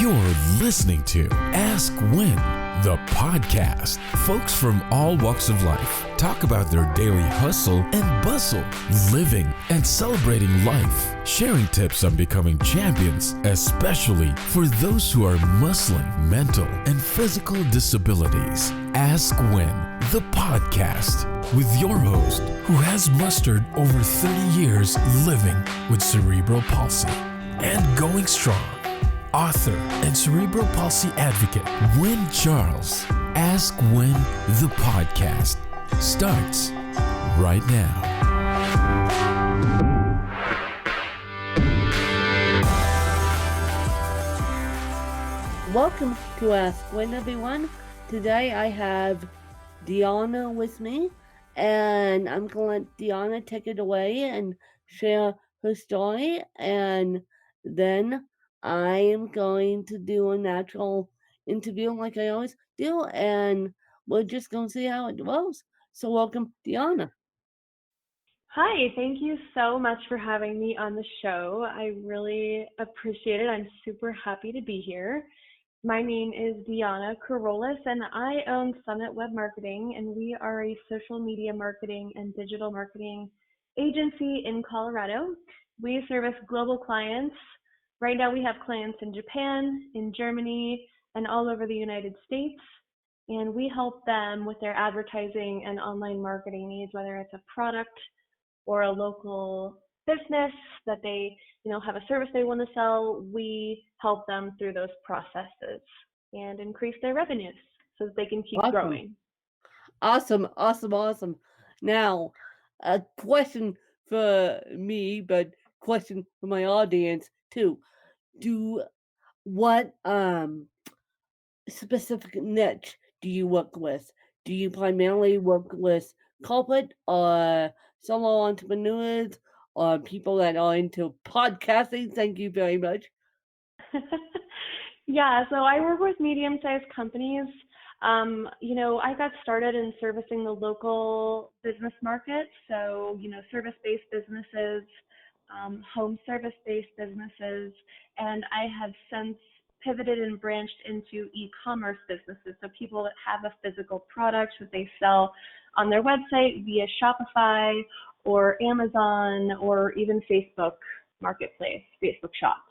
You're listening to Ask When, the podcast. Folks from all walks of life talk about their daily hustle and bustle, living and celebrating life, sharing tips on becoming champions, especially for those who are muscling mental and physical disabilities. Ask When, the podcast, with your host who has mustered over 30 years living with cerebral palsy and going strong. Author and cerebral palsy advocate Wynn Charles. Ask When, the podcast starts right now. Welcome to Ask When, everyone. Today I have Deonnah with me, and I'm going to let Deonnah take it away and share her story, and then I am going to do a natural interview like I always do, and we're just going to see how it goes. So welcome, Deonnah. Hi, thank you so much for having me on the show. I really appreciate it. I'm super happy to be here. My name is Deonnah Carolus, and I own Summit Web Marketing, and we are a social media marketing and digital marketing agency in Colorado. We service global clients. Right now we have clients in Japan, in Germany, and all over the United States, and we help them with their advertising and online marketing needs, whether it's a product or a local business that they have a service they want to sell. We help them through those processes and increase their revenues so that they can keep growing. Awesome. Now, a question for me, but question for my audience too. What specific niche do you work with? Do you primarily work with corporate or solo entrepreneurs or people that are into podcasting? Thank you very much. Yeah, so I work with medium-sized companies. I got started in servicing the local business market. So, service-based businesses, home service-based businesses, and I have since pivoted and branched into e-commerce businesses. So people that have a physical product that they sell on their website via Shopify or Amazon or even Facebook Marketplace, Facebook Shop.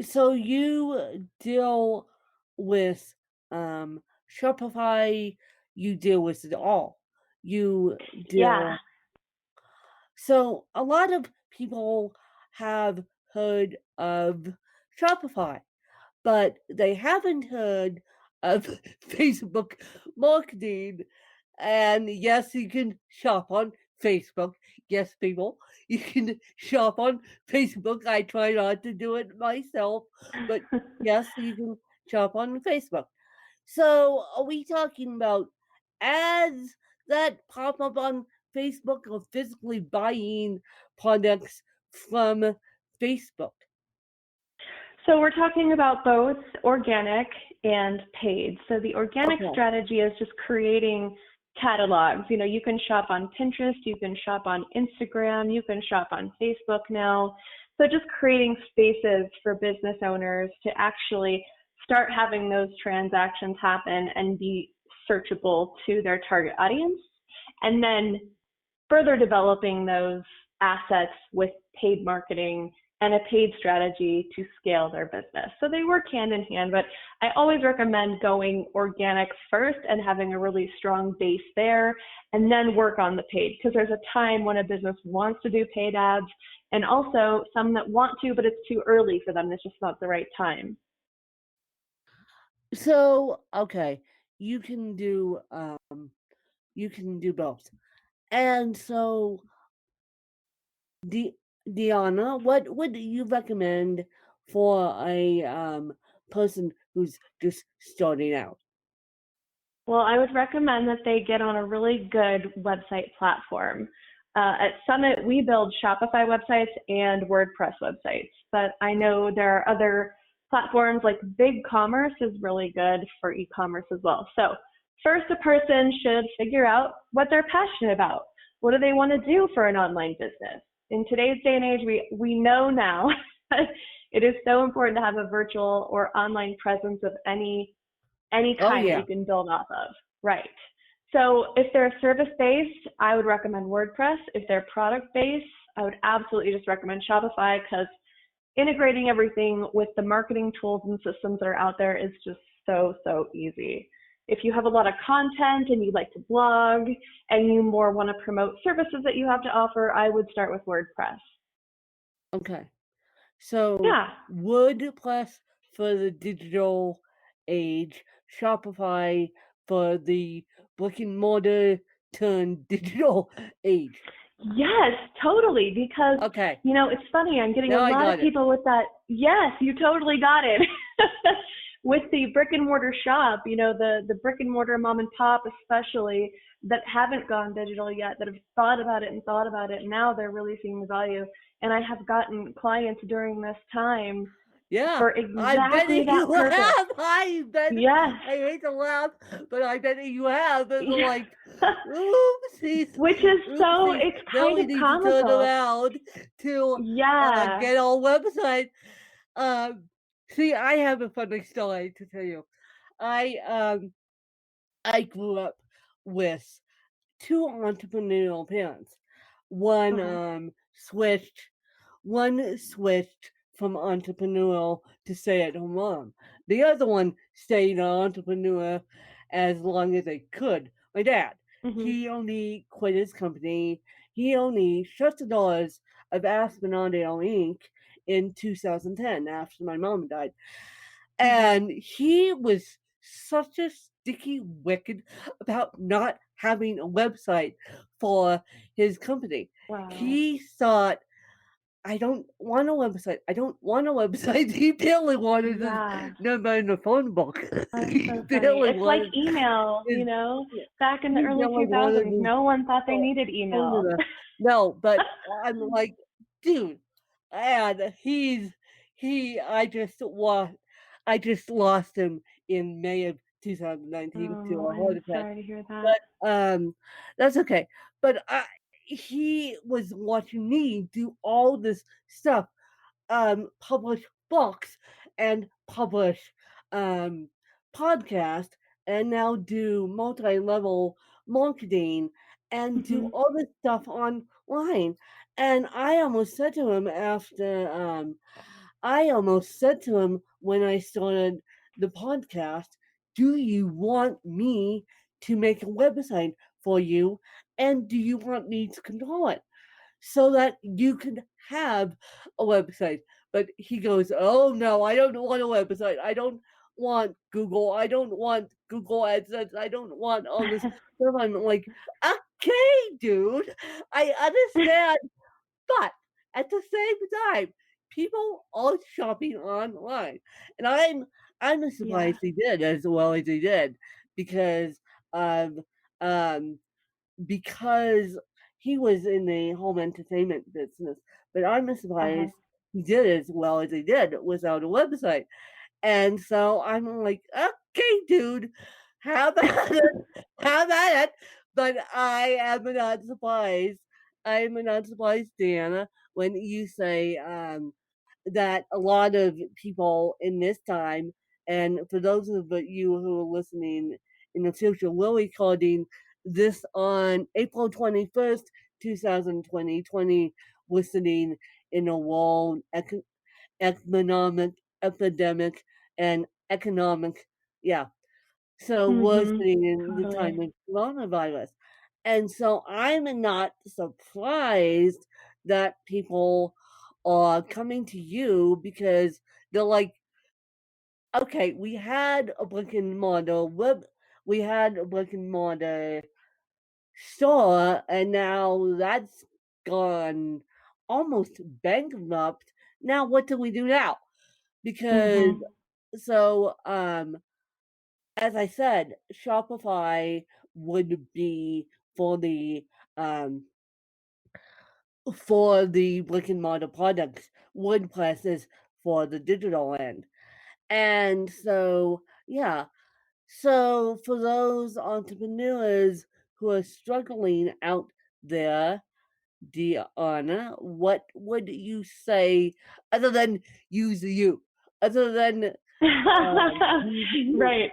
So you deal with Shopify, you deal with it all. Yeah. So a lot of people have heard of Shopify, but they haven't heard of Facebook marketing. And yes, you can shop on Facebook. Yes, people, you can shop on Facebook. I try not to do it myself, but yes, you can shop on Facebook. So are we talking about ads that pop up on Facebook or physically buying products from Facebook? So we're talking about both organic and paid. So the organic strategy is just creating catalogs. You can shop on Pinterest, you can shop on Instagram, you can shop on Facebook now. So just creating spaces for business owners to actually start having those transactions happen and be searchable to their target audience. And then further developing those assets with paid marketing and a paid strategy to scale their business. So they work hand in hand, but I always recommend going organic first and having a really strong base there and then work on the paid, because there's a time when a business wants to do paid ads and also some that want to, but it's too early for them. It's just not the right time. So, okay, you can do both. And so Deonnah, what would you recommend for a person who's just starting out? Well, I would recommend that they get on a really good website platform. At Summit, we build Shopify websites and WordPress websites, but I know there are other platforms like BigCommerce is really good for e-commerce as well. So first, a person should figure out what they're passionate about. What do they want to do for an online business? In today's day and age, we know now It is so important to have a virtual or online presence of any Oh kind that yeah. you can build off of. Right. So if they're service-based, I would recommend WordPress. If they're product-based, I would absolutely just recommend Shopify, because integrating everything with the marketing tools and systems that are out there is just so easy. If you have a lot of content and you like to blog and you more want to promote services that you have to offer, I would start with WordPress. Okay. So Yeah. WordPress for the digital age, Shopify for the brick and mortar turned digital age. Yes, totally. Because, Okay. it's funny. I'm getting Now a I lot got of it. people with that. Yes, you totally got it. With the brick and mortar shop, the brick and mortar mom and pop, especially, that haven't gone digital yet, that have thought about it, and now they're really seeing the value. And I have gotten clients during this time Yeah, for I bet exactly you that purpose. have. I bet. Yes. I hate to laugh, but I bet you have. It's like, oopsies, Which is oopsies. it's Now kind we of need to turn comical. around to Yeah. get our website. See, I have a funny story to tell you. I grew up with two entrepreneurial parents. One switched from entrepreneurial to stay-at-home mom. The other one stayed an entrepreneur as long as they could. My dad, he only quit his company. He only shut the doors of Aspen Audio Inc. in 2010 after my mom died. And he was such a sticky wicked about not having a website for his company. Wow. He thought, I don't want a website. I don't want a website. He barely wanted Yeah. his number in the phone book. That's He so funny. barely It's like wanted email, his, back in the he early barely wanted 2000s, his no one thought they needed phone email. number. No, but I'm like, dude, and I just lost him in May of 2019 to Oh, a heart I'm attack. sorry to hear that. But that's okay. But he was watching me do all this stuff, publish books and publish podcast, and now do multi-level marketing and do all this stuff online. And I almost said to him when I started the podcast, do you want me to make a website for you? And do you want me to control it so that you can have a website? But he goes, oh no, I don't want a website. I don't want Google. I don't want Google AdSense. I don't want all this stuff. I'm like, okay, dude, I understand. But at the same time, people are shopping online, and I'm surprised he did as well as he did, because um um because he was in the home entertainment business. But I'm surprised he did as well as he did without a website. And so I'm like, okay, dude, how about it? How about it? But I am not surprised. I am not surprised, Deanna, when you say that a lot of people in this time, and for those of you who are listening in the future, we're recording this on April 21st, 2020, listening in a world economic epidemic and economic, yeah. So we're sitting in the time of coronavirus. And so I'm not surprised that people are coming to you, because they're like, okay, we had a brick and mortar store, and now that's gone almost bankrupt. Now what do we do now? Because so as I said, Shopify would be for the um brick and mortar products. WordPress is for the digital end. And so, yeah. So for those entrepreneurs who are struggling out there, Deonnah, what would you say other than use you? Other than use you. Right.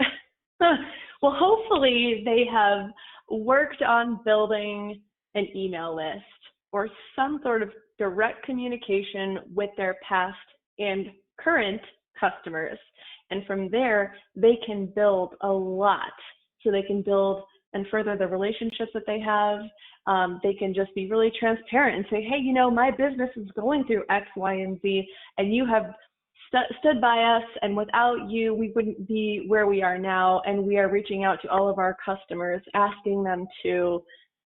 Well, hopefully they have worked on building an email list or some sort of direct communication with their past and current customers. And from there, they can build a lot. So they can build and further the relationships that they have. They can just be really transparent and say, hey, you know, my business is going through X, Y, and Z, and you have stood by us, and without you, we wouldn't be where we are now. And we are reaching out to all of our customers, asking them to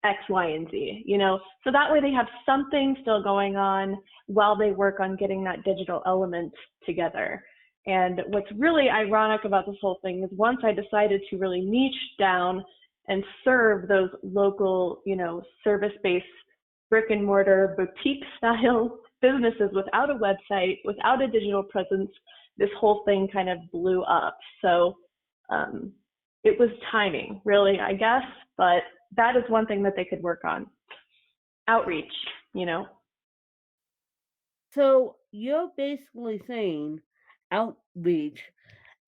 X, Y, and Z, you know, so that way they have something still going on while they work on getting that digital element together. And what's really ironic about this whole thing is once I decided to really niche down and serve those local, you know, service-based brick and mortar boutique style businesses without a website, without a digital presence, this whole thing kind of blew up. So it was timing, really, I guess, but that is one thing that they could work on. Outreach, you know. So you're basically saying outreach,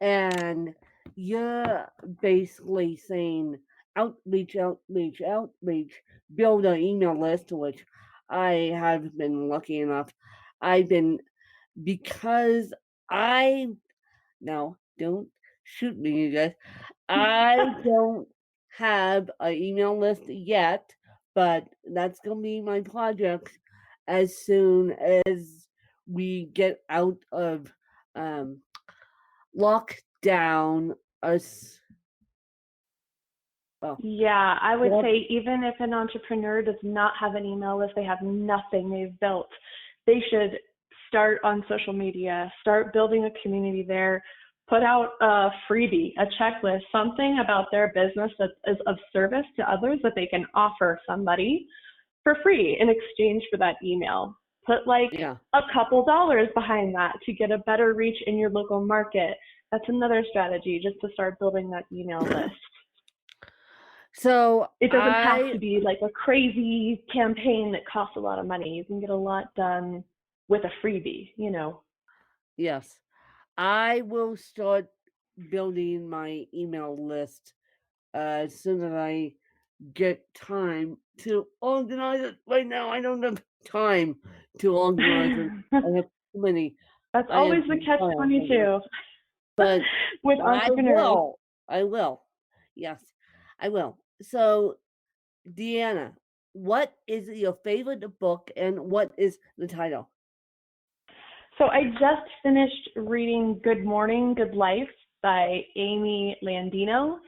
and you're basically saying outreach, build an email list, which I have been lucky enough. Because now don't shoot me, you guys. I don't have an email list yet, but that's going to be my project as soon as we get out of lockdown. Us. Well, yeah, I would say even if an entrepreneur does not have an email list, they have nothing they've built, they should start on social media, start building a community there, put out a freebie, a checklist, something about their business that is of service to others that they can offer somebody for free in exchange for that email. Put like a couple dollars behind that to get a better reach in your local market. That's another strategy, just to start building that email list. So it doesn't have to be like a crazy campaign that costs a lot of money. You can get a lot done with a freebie, you know. Yes. I will start building my email list as soon as I get time to organize it. Right now, I don't have time to organize it. I have too many. That's always the catch-22. But with entrepreneurs. I will. Yes, I will. So, Deonnah, what is your favorite book and what is the title? So I just finished reading Good Morning, Good Life by Amy Landino.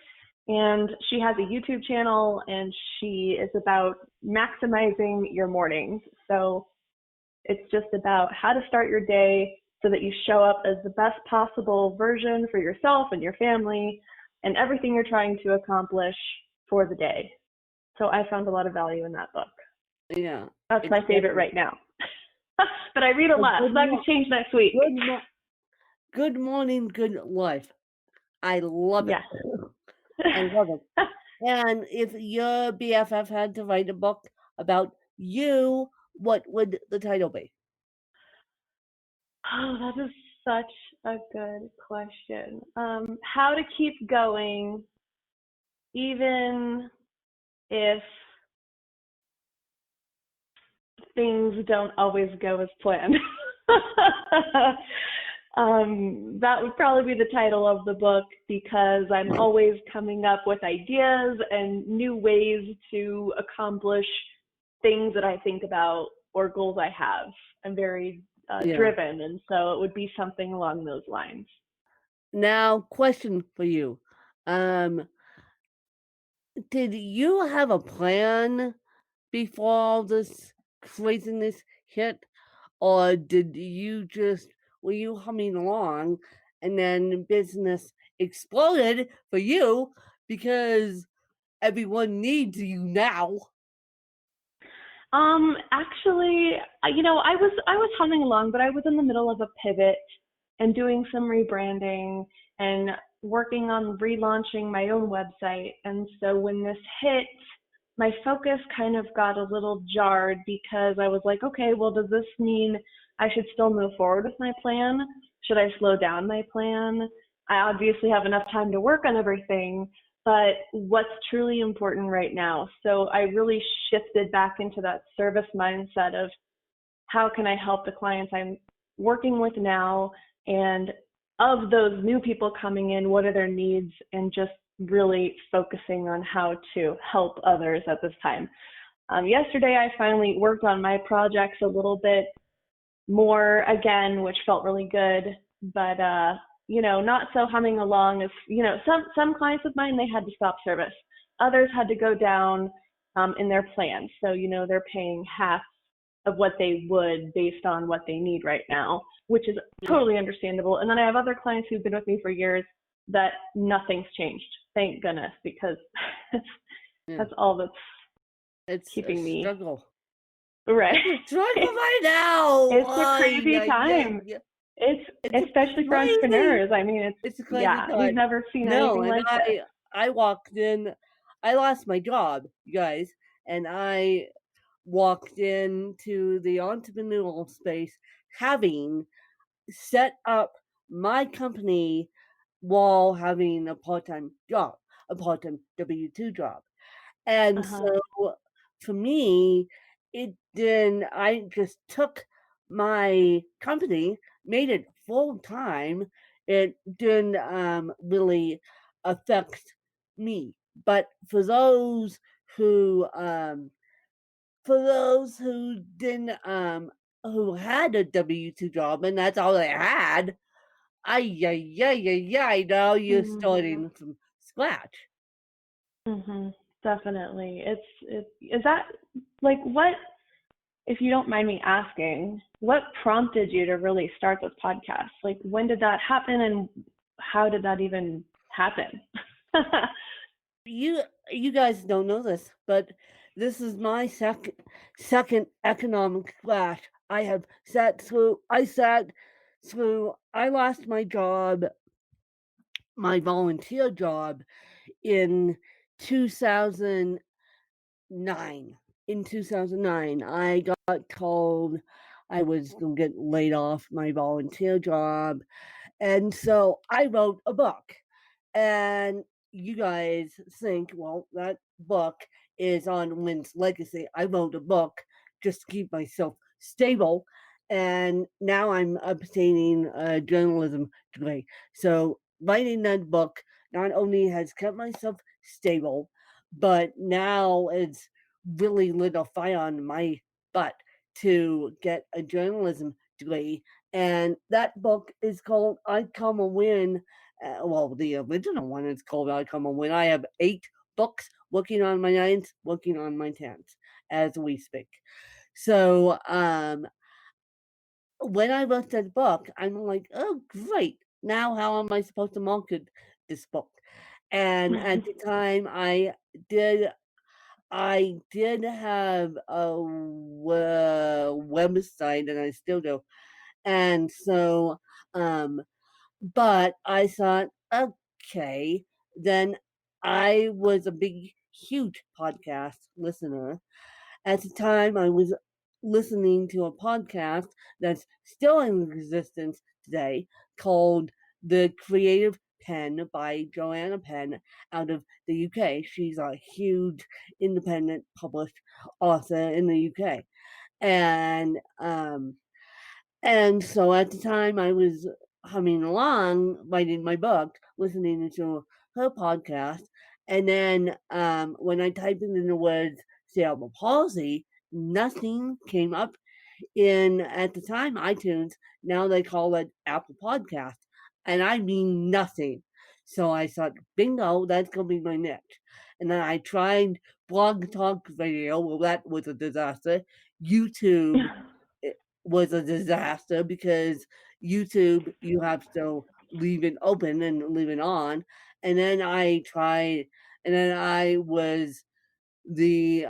And she has a YouTube channel, and she is about maximizing your mornings. So it's just about how to start your day so that you show up as the best possible version for yourself and your family and everything you're trying to accomplish for the day. So I found a lot of value in that book. Yeah. That's my favorite right now. But I read a lot, so that could change next week. Good Morning, Good Life. I love it. I love it. And if your BFF had to write a book about you, what would the title be? Oh, that is such a good question. How to keep going even if things don't always go as planned. That would probably be the title of the book, because I'm always coming up with ideas and new ways to accomplish things that I think about or goals I have. I'm very driven, and so it would be something along those lines. Now, question for you. Did you have a plan before all this craziness hit, or were you humming along and then business exploded for you because everyone needs you now? Actually, you know, I was humming along, but I was in the middle of a pivot and doing some rebranding and working on relaunching my own website. And so when this hit, my focus kind of got a little jarred because I was like, okay, well, does this mean I should still move forward with my plan? Should I slow down my plan? I obviously have enough time to work on everything, but what's truly important right now? So I really shifted back into that service mindset of how can I help the clients I'm working with now, and of those new people coming in, what are their needs, and just really focusing on how to help others at this time. Yesterday, I finally worked on my projects a little bit more again, which felt really good, but not so humming along. If some clients of mine, they had to stop service. Others had to go down in their plans. So they're paying half of what they would based on what they need right now, which is totally understandable. And then I have other clients who've been with me for years that nothing's changed. Thank goodness, because that's all that's keeping me. Struggle. Right. It's a struggle right now. It's a crazy time. It's especially for entrepreneurs. I mean, it's a crazy time. We've never seen anything like this. I walked in. I lost my job, you guys, and I walked into the entrepreneurial space having set up my company while having a part-time job, a part-time W-2 job. And so for me, I just took my company, made it full-time. It didn't really affect me. But for those who didn't who had a W-2 job and that's all they had, now you're starting from scratch. Definitely. Is that like, what, if you don't mind me asking, what prompted you to really start this podcast? Like, when did that happen and how did that even happen? You guys don't know this, but this is my second economic crash. I lost my job, my volunteer job in 2009. In 2009, I got told I was going to get laid off my volunteer job. And so I wrote a book. And you guys think, well, that book is on Lynn's legacy. I wrote a book just to keep myself stable. And now I'm obtaining a journalism degree. So writing that book not only has kept myself stable, but now it's really lit a fire on my butt to get a journalism degree. And that book is called I Come a Win. Well, the original one is called I Come a Win. I have 8 books, working on my 9th, working on my 10th as we speak. So when I wrote that book, I'm like, oh, great. Now how am I supposed to market this book? And at the time I did have a website, and I still do. And so, but I thought, okay, then I was a huge podcast listener. At the time, I was listening to a podcast that's still in existence today called The Creative Pen by Joanna Penn out of the UK. She's a huge independent published author in the UK. And so at the time I was humming along, writing my book, listening to her podcast. And then when I typed in the words cerebral palsy, nothing came up in, at the time, iTunes. Now they call it Apple Podcast. And I mean nothing. So I thought, bingo, that's going to be my niche. And then I tried Blog Talk Radio. Well, that was a disaster. YouTube was a disaster because YouTube, you have to leave it open and leave it on. And then I was the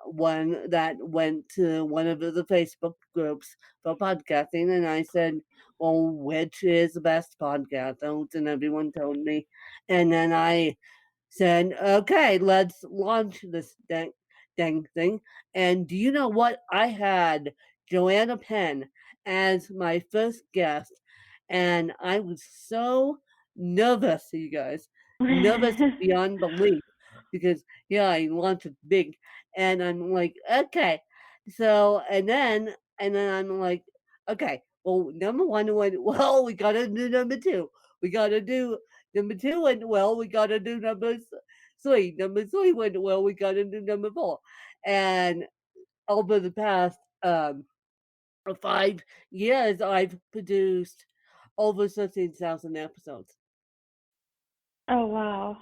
one that went to one of the Facebook groups for podcasting, and I said, well, which is the best podcast? And everyone told me. And then I said, okay, let's launch this dang thing. And do you know what? I had Joanna Penn as my first guest, and I was so nervous, you guys, nervous beyond belief, because yeah, I launched it big, and I'm like, okay, so and then I'm like, okay, well, number one went well. We gotta do number two. We gotta do number two went well. We gotta do number three. Number three went well. We gotta do number four. And over the past 5 years, I've produced over 13,000 episodes. Oh, wow.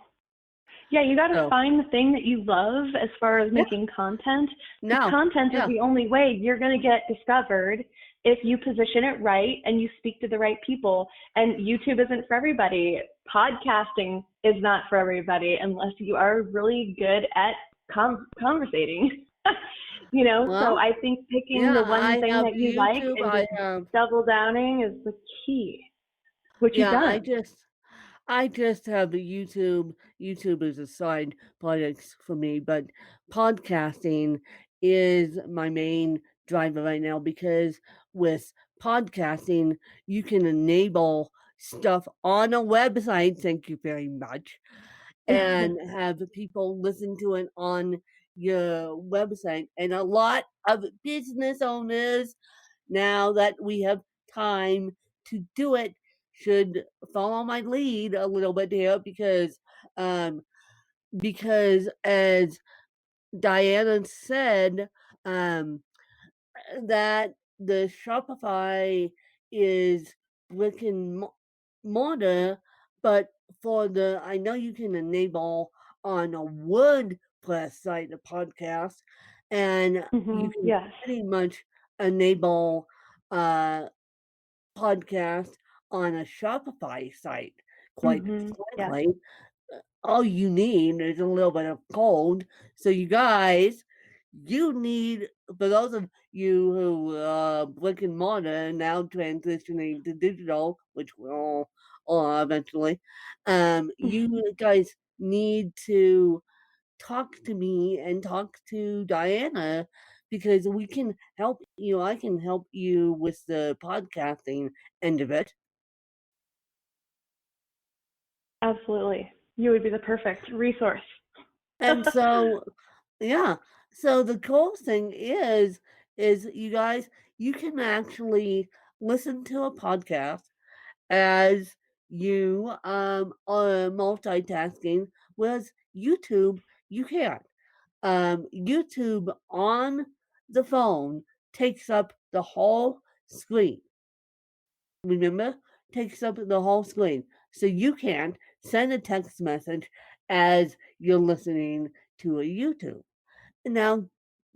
Yeah, you got to So find the thing that you love as far as yeah, making content. Because no, content is yeah, the only way you're going to get discovered if you position it right and you speak to the right people. And YouTube isn't for everybody. Podcasting is not for everybody unless you are really good at conversating. So well, I think picking yeah, the one I thing have that you like YouTube. and I just have double downing is the key, which you've yeah. done. I just have a YouTube. YouTube is a side project for me, but podcasting is my main driver right now because with podcasting, you can enable stuff on a website. Thank you very much. And have people listen to it on your website. And a lot of business owners, now that we have time to do it, should follow my lead a little bit here um because as Diana said, um that the Shopify is brick and mortar, but for the I know you can enable on a WordPress site a podcast, and you can Yes. pretty much enable uh podcast on a Shopify site. Quite Yes. frankly, all you need is a little bit of code. So you guys, you need for those of you who brick and mortar now transitioning to digital, which we'll all eventually, you guys need to talk to me and talk to Diana because we can help you. I can help you with the podcasting end of it. Absolutely. You would be the perfect resource. And so, yeah. So the cool thing is you guys, you can actually listen to a podcast as you are multitasking. Whereas YouTube, you can't. YouTube on the phone takes up the whole screen. Remember? Takes up the whole screen. So you can't send a text message as you're listening to a YouTube. Now,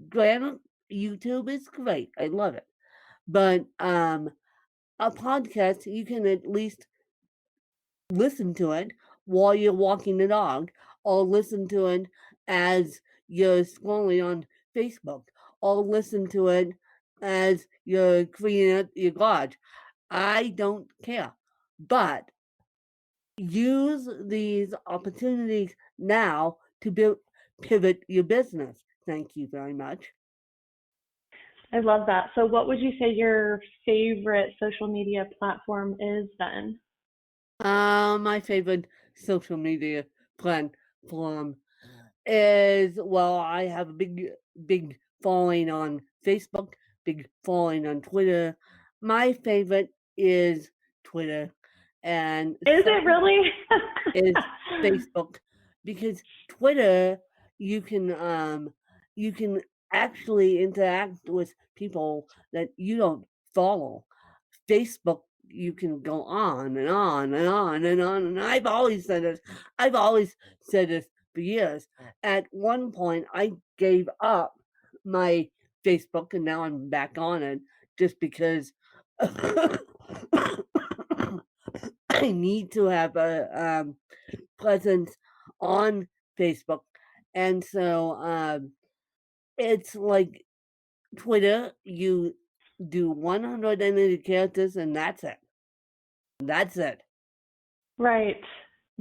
granted, YouTube is great. I love it. But a podcast, you can at least listen to it while you're walking the dog, or listen to it as you're scrolling on Facebook, or listen to it as you're cleaning up your garage. I don't care. But use these opportunities now to pivot your business. Thank you very much. I love that. So, what would you say your favorite social media platform is then? My favorite social media platform is well, I have a big following on Facebook, big following on Twitter. My favorite is Twitter, and Is it second really? is Facebook because Twitter you can actually interact with people that you don't follow. Facebook you can go on and on and on and on, and I've always said this. I've always said this for years. At one point I gave up my Facebook and now I'm back on it just because I need to have a presence on Facebook. And so it's like Twitter, you do 180 characters and that's it. That's it. Right.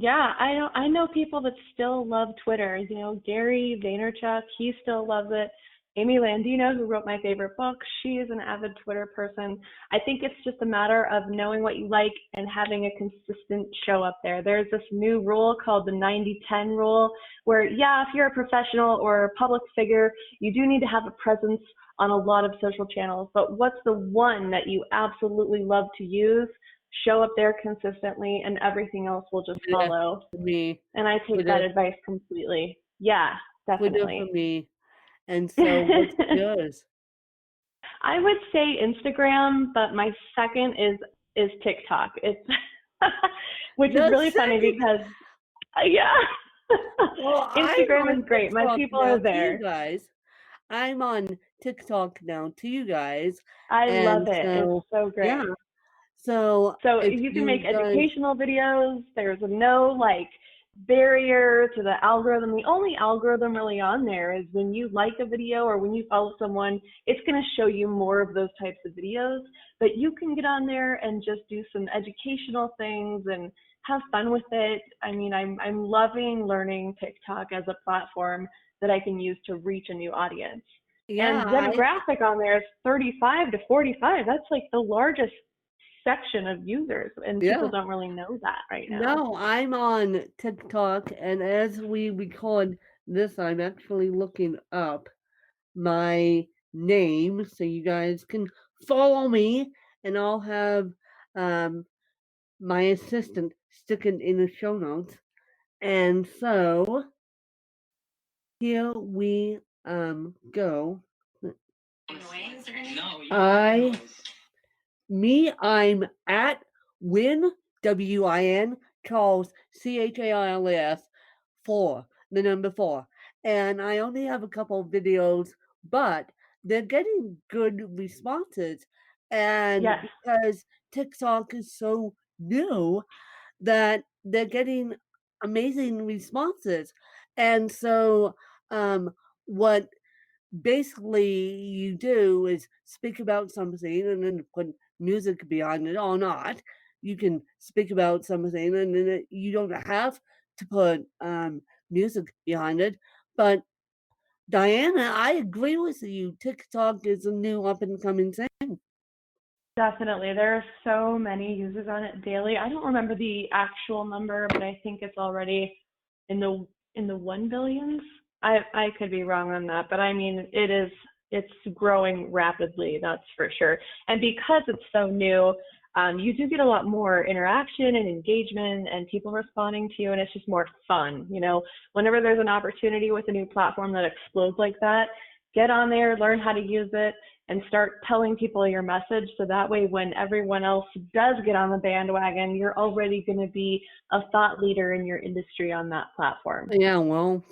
Yeah, I know people that still love Twitter. You know, Gary Vaynerchuk, he still loves it. Amy Landino, who wrote my favorite book, she is an avid Twitter person. I think it's just a matter of knowing what you like and having a consistent show up there. There's this new rule called the 90-10 rule, where, yeah, if you're a professional or a public figure, you do need to have a presence on a lot of social channels. But what's the one that you absolutely love to use? Show up there consistently and everything else will just follow. For me. And I take that advice completely. Yeah, Twitter definitely. for me. And so what's yours? I would say Instagram, but my second is TikTok. It's which is really funny because yeah. Well, Instagram is great. My people are there. You guys. I'm on TikTok now to you guys. I love it. It's so great. Yeah. So you can make educational videos. There's no barrier to the algorithm. The only algorithm really on there is when you like a video or when you follow someone, it's going to show you more of those types of videos. But you can get on there and just do some educational things and have fun with it. I mean, I'm loving learning TikTok as a platform that I can use to reach a new audience. Yeah, and demographic on there is 35 to 45. That's like the largest section of users, and people don't really know that right now. No, I'm on TikTok, and as we record this, I'm actually looking up my name so you guys can follow me, and I'll have my assistant stick it in the show notes. And so here we go. I'm at Win WIN Charles CHARLS 4, the number 4. And I only have a couple of videos, but they're getting good responses. And because TikTok is so new that they're getting amazing responses. And so what basically you do is speak about something and then put music behind it or not. You can speak about something and then you don't have to put music behind it. But Deonnah, I agree with you. TikTok is a new up and coming thing. Definitely. There are so many users on it daily. I don't remember the actual number, but I think it's already in the 1 billions. I could be wrong on that, but I mean, it's growing rapidly, that's for sure. And because it's so new, you do get a lot more interaction and engagement and people responding to you, and it's just more fun. You know, whenever there's an opportunity with a new platform that explodes like that, get on there, learn how to use it, and start telling people your message. So that way, when everyone else does get on the bandwagon, you're already going to be a thought leader in your industry on that platform. Yeah, well,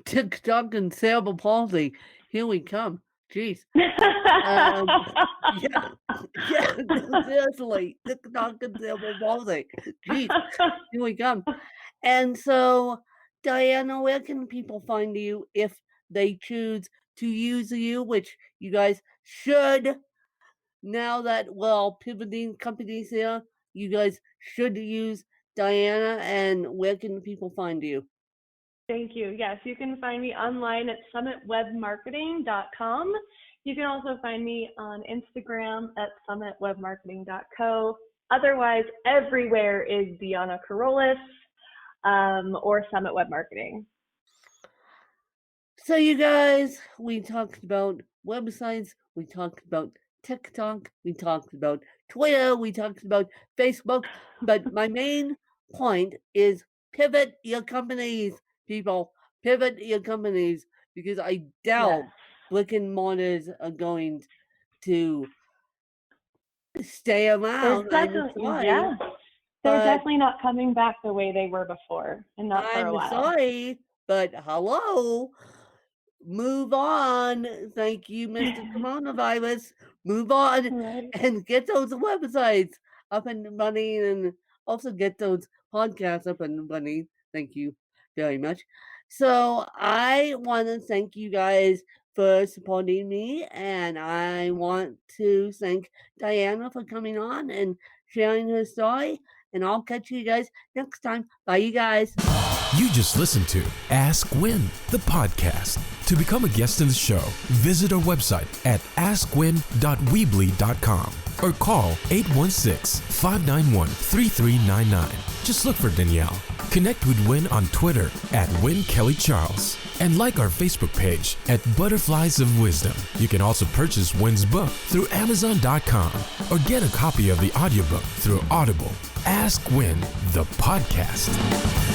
TikTok and cerebral palsy, here we come. Jeez. Yeah, seriously, TikTok and cerebral palsy. Jeez, here we come. And so, Deonnah, where can people find you if they choose to use you, which you guys should, now that, pivoting companies here, you guys should use Deonnah, and where can people find you? Thank you. Yes, you can find me online at summitwebmarketing.com. You can also find me on Instagram at summitwebmarketing.co. Otherwise, everywhere is Deonnah Carolus or Summit Web Marketing. So you guys, we talked about websites, we talked about TikTok, we talked about Twitter, we talked about Facebook, but my main point is pivot your companies, people. Pivot your companies, because I doubt brick and mortars are going to stay around. They're definitely not coming back the way they were before, and not for a while. I'm sorry, but hello. Move on. Thank you, Mr. Coronavirus. Move on and get those websites up and running, and also get those podcasts up and running. Thank you very much. So I want to thank you guys for supporting me, and I want to thank Deonnah for coming on and sharing her story. and I'll catch you guys next time. Bye, you guys. You just listened to Ask Win, the podcast. To become a guest in the show, visit our website at askwin.weebly.com or call 816-591-3399. Just look for Danielle. Connect with Win on Twitter at WinKellyCharles and like our Facebook page at Butterflies of Wisdom. You can also purchase Win's book through Amazon.com or get a copy of the audiobook through Audible. Ask Win, the podcast.